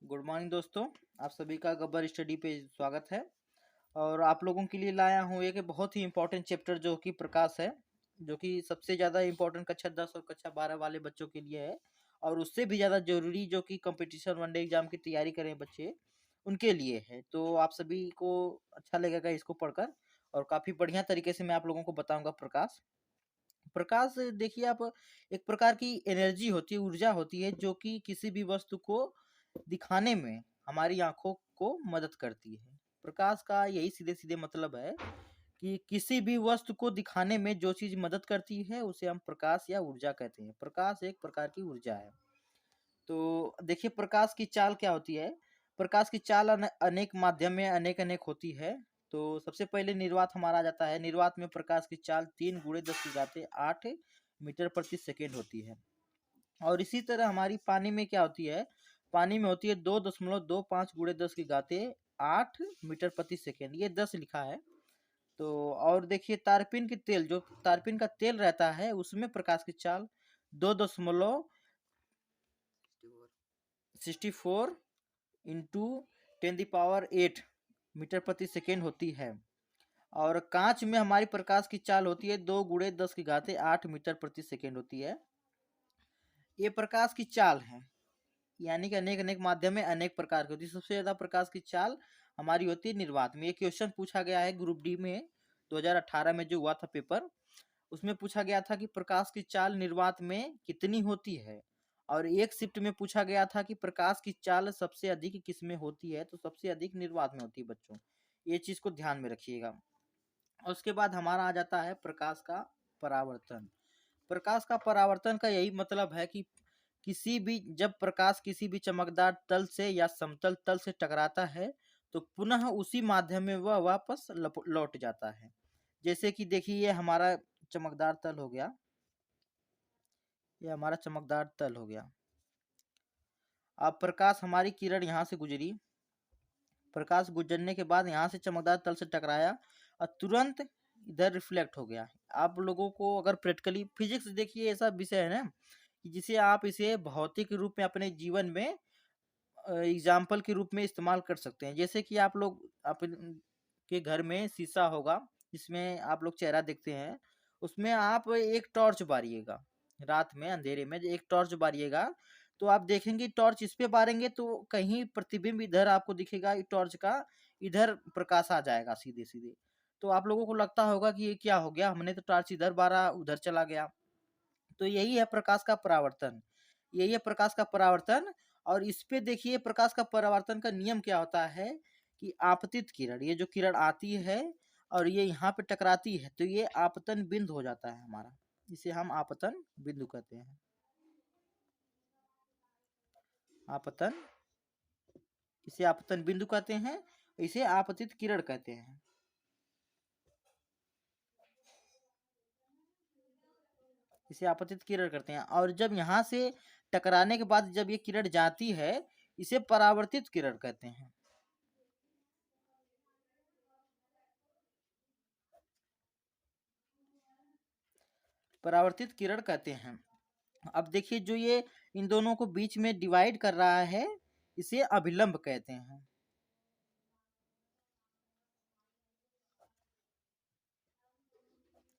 Good morning दोस्तों। आप सभी का गब्बर स्टडी पे स्वागत है। और आप लोगों के लिए लाया हूँ एक बहुत ही इम्पोर्टेंट चैप्टर जो कि प्रकाश है, जो कि सबसे ज़्यादा इम्पोर्टेंट कक्षा 10 और कक्षा 12 वाले बच्चों के लिए है। और उससे भी ज़्यादा जरूरी जो कि कंपटीशन वनडे एग्जाम की तैयारी करें बच्चे, उनके लिए है। तो आप सभी को अच्छा लगेगा इसको पढ़कर, और काफ़ी बढ़िया तरीके से मैं आप लोगों को बताऊंगा। प्रकाश प्रकाश देखिए आप, एक प्रकार की एनर्जी होती है, ऊर्जा होती है, जो कि किसी भी वस्तु को दिखाने में हमारी आंखों को मदद करती है। प्रकाश का यही सीधे सीधे मतलब है कि किसी भी वस्तु को दिखाने में जो चीज मदद करती है उसे हम प्रकाश या ऊर्जा कहते हैं। प्रकाश एक प्रकार की ऊर्जा है। तो देखिए प्रकाश की चाल क्या होती है। प्रकाश की चाल अनेक माध्यम में अनेक अनेक होती है। तो सबसे पहले निर्वात हमारा आ जाता है। निर्वात में प्रकाश की चाल 3 × 10⁻8 मीटर प्रति सेकेंड होती है। और इसी तरह हमारी पानी में क्या होती है, पानी में होती है 2.25 × 10⁻8 मीटर प्रति सेकेंड। ये 10 लिखा है। तो और देखिए तारपीन की तेल, जो तारपीन का तेल रहता है, उसमें प्रकाश की चाल 2.64 × 10⁸ मीटर प्रति सेकेंड होती है। और कांच में हमारी प्रकाश की चाल होती है 2 × 10⁸ होती है। ये प्रकाश की चाल है, यानी कि अनेक अनेक माध्यम में अनेक प्रकार की होती है। सबसे ज्यादा प्रकाश की चाल हमारी होती है निर्वात में। ये क्वेश्चन पूछा गया है ग्रुप डी में 2018 में जो हुआ था पेपर, उसमें पूछा गया था कि प्रकाश की चाल निर्वात में कितनी होती है। और एक शिफ्ट में पूछा गया था कि प्रकाश की चाल सबसे अधिक किस में होती है, तो सबसे अधिक निर्वात में होती है बच्चों। ये चीज को ध्यान में रखिएगा। और उसके बाद हमारा आ जाता है प्रकाश का परावर्तन। प्रकाश का परावर्तन का यही मतलब है कि किसी भी जब प्रकाश किसी भी चमकदार तल से या समतल तल से टकराता है, तो पुनः उसी माध्यम में वह वापस लौट जाता है। जैसे कि देखिए ये हमारा चमकदार तल हो गया, ये हमारा चमकदार तल हो गया। अब प्रकाश हमारी किरण यहाँ से गुजरी, प्रकाश गुजरने के बाद यहाँ से चमकदार तल से टकराया और तुरंत इधर रिफ्लेक्ट हो गया। आप लोगों को अगर प्रैक्टिकली फिजिक्स देखिए, ऐसा विषय है ना कि जिसे आप इसे भौतिक रूप में अपने जीवन में एग्जाम्पल के रूप में इस्तेमाल कर सकते हैं। जैसे कि आप लोग के घर में शीशा होगा, जिसमें आप लोग चेहरा देखते हैं। उसमें आप एक टॉर्च बारिएगा, रात में अंधेरे में एक टॉर्च बारिएगा, तो आप देखेंगे टॉर्च इस पे बारेंगे तो कहीं प्रतिबिंब इधर आपको दिखेगा, टॉर्च का इधर प्रकाश आ जाएगा सीधे सीधे। तो आप लोगों को लगता होगा कि ये क्या हो गया, हमने तो टॉर्च इधर बारा उधर चला गया। तो यही है प्रकाश का परावर्तन, यही है प्रकाश का परावर्तन। और इस पे देखिए प्रकाश का परावर्तन का नियम क्या होता है कि आपतित किरण, ये जो किरण आती है और ये यहाँ पे टकराती है, तो ये आपतन बिंदु हो जाता है हमारा। इसे हम आपतन बिंदु कहते हैं। आपतन, इसे आपतन बिंदु कहते हैं, इसे आपतित किरण कहते हैं। इसे आपतित किरण करते हैं। और जब यहाँ से टकराने के बाद जब ये किरण जाती है, इसे परावर्तित किरण कहते हैं। परावर्तित किरण कहते हैं। अब देखिए जो ये इन दोनों को बीच में डिवाइड कर रहा है, इसे अभिलंब कहते हैं।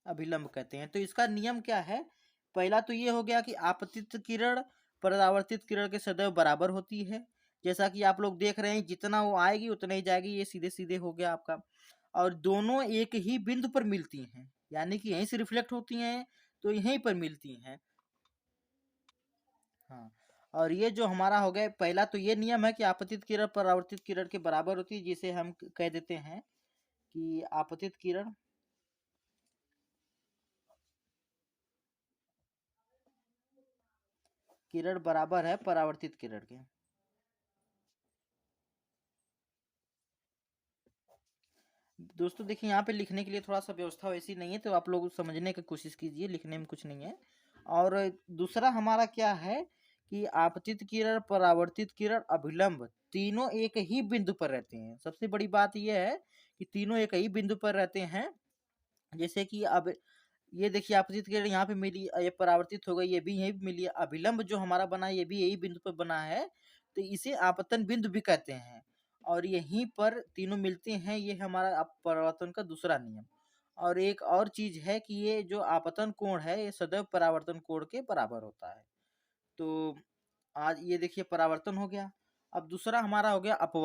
अभिलंब कहते हैं। तो इसका नियम क्या है, पहला तो ये हो गया कि आपतित किरण परावर्तित किरण के सदैव बराबर होती है। जैसा कि आप लोग देख रहे हैं, जितना वो आएगी उतना ही जाएगी, ये सीधे सीधे हो गया आपका। और दोनों एक ही बिंदु पर मिलती हैं, यानी कि यहीं से रिफ्लेक्ट होती हैं, तो यहीं पर मिलती हैं। हाँ। और ये जो हमारा हो गया, पहला तो ये नियम है कि आपतित किरण परावर्तित किरण के बराबर होती है, जिसे हम कह देते हैं कि आपतित किरण बराबर है परावर्तित किरण के। दोस्तों देखिए यहाँ पे लिखने के लिए थोड़ा सा व्यवस्था वैसी नहीं है, तो आप लोग समझने की कोशिश कीजिए, लिखने में कुछ नहीं है। और दूसरा हमारा क्या है कि आपतित किरण परावर्तित किरण अभिलंब तीनों एक ही बिंदु पर रहते हैं। सबसे बड़ी बात यह है कि तीनों एक ही बिंदु पर रहते हैं। जैसे कि अब ये देखिए आपतित किरण यहाँ पे मिली, ये परावर्तित हो गई, ये भी यही मिली। अभिलंब जो हमारा बना ये भी यही बिंदु पर बना है। तो इसे आपतन बिंदु भी कहते हैं। और यहीं पर तीनों मिलते हैं, ये हमारा परावर्तन का दूसरा नियम। और एक और चीज है कि ये जो आपतन कोण है ये सदैव परावर्तन कोण के बराबर होता है। तो आज ये देखिए परावर्तन हो गया। अब दूसरा हमारा हो गया अपवर्तन।